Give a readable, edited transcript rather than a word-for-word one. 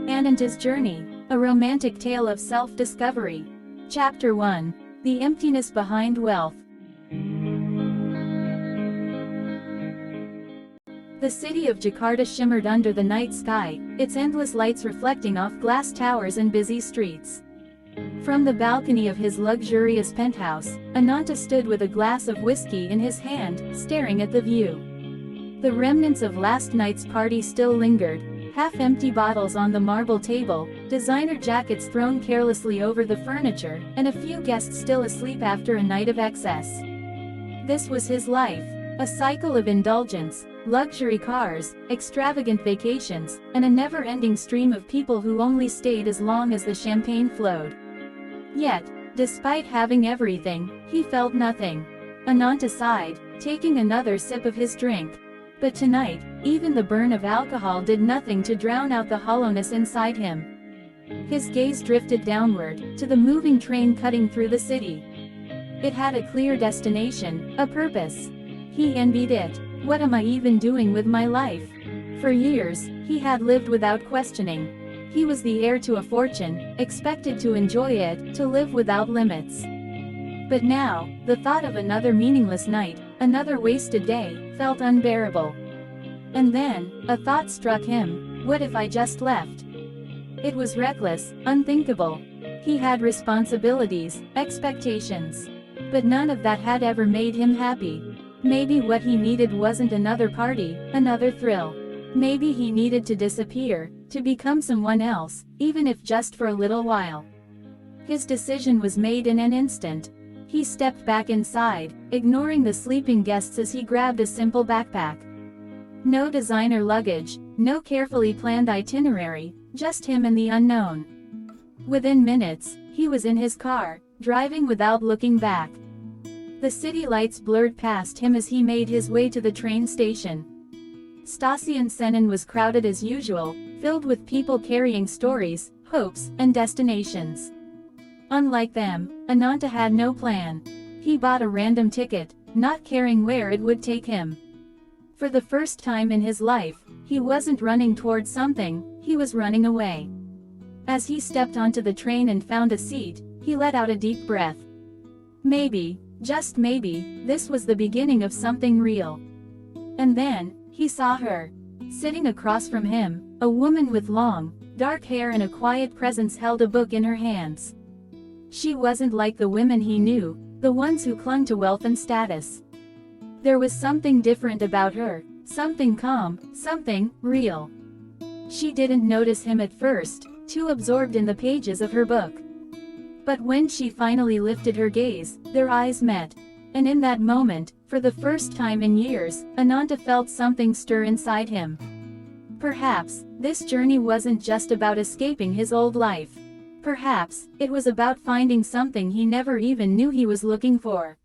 Ananta's Journey, a romantic tale of self-discovery. Chapter 1. The Emptiness Behind Wealth. The city of Jakarta shimmered under the night sky, its endless lights reflecting off glass towers and busy streets. From the balcony of his luxurious penthouse, Ananta stood with a glass of whiskey in his hand, staring at the view. The remnants of last night's party still lingered, half-empty bottles on the marble table, designer jackets thrown carelessly over the furniture, and a few guests still asleep after a night of excess. This was his life, a cycle of indulgence, luxury cars, extravagant vacations, and a never-ending stream of people who only stayed as long as the champagne flowed. Yet, despite having everything, he felt nothing. Ananta sighed, taking another sip of his drink. But tonight, even the burn of alcohol did nothing to drown out the hollowness inside him. His gaze drifted downward, to the moving train cutting through the city. It had a clear destination, a purpose. He envied it. What am I even doing with my life? For years, he had lived without questioning. He was the heir to a fortune, expected to enjoy it, to live without limits. But now, the thought of another meaningless night, another wasted day, felt unbearable. And then, a thought struck him: what if I just left? It was reckless, unthinkable. He had responsibilities, expectations. But none of that had ever made him happy. Maybe what he needed wasn't another party, another thrill. Maybe he needed to disappear, to become someone else, even if just for a little while. His decision was made in an instant. He stepped back inside, ignoring the sleeping guests as he grabbed a simple backpack. No designer luggage, no carefully planned itinerary, just him and the unknown. Within minutes, he was in his car, driving without looking back. The city lights blurred past him as he made his way to the train station. Station Senen was crowded as usual, filled with people carrying stories, hopes, and destinations. Unlike them, Ananta had no plan. He bought a random ticket, not caring where it would take him. For the first time in his life, he wasn't running towards something, he was running away. As he stepped onto the train and found a seat, he let out a deep breath. Maybe, just maybe, this was the beginning of something real. And then, he saw her. Sitting across from him, a woman with long, dark hair and a quiet presence held a book in her hands. She wasn't like the women he knew, the ones who clung to wealth and status. There was something different about her, something calm, something real. She didn't notice him at first, too absorbed in the pages of her book. But when she finally lifted her gaze, their eyes met. And in that moment, for the first time in years, Ananta felt something stir inside him. Perhaps, this journey wasn't just about escaping his old life. Perhaps, it was about finding something he never even knew he was looking for.